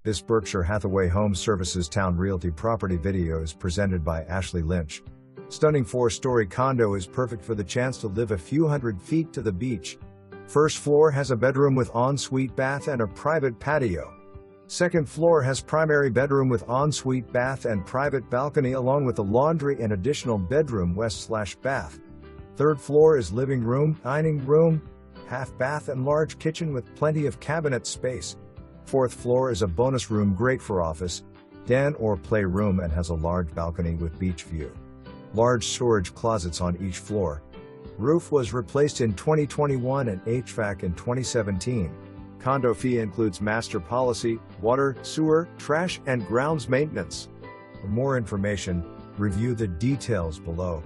This Berkshire Hathaway Home Services Towne Realty property video is presented by Ashley Lynch. Stunning 4-story condo is perfect for the chance to live a few hundred feet to the beach. First floor has a bedroom with ensuite bath and a private patio. Second floor has primary bedroom with ensuite bath and private balcony along with a laundry and additional bedroom west/bath. Third floor is living room, dining room, half bath and large kitchen with plenty of cabinet space. Fourth floor is a bonus room great for office, den or play room and has a large balcony with beach view. Large storage closets on each floor. Roof was replaced in 2021 and HVAC in 2017. Condo fee includes master policy, water, sewer, trash, and grounds maintenance. For more information, review the details below.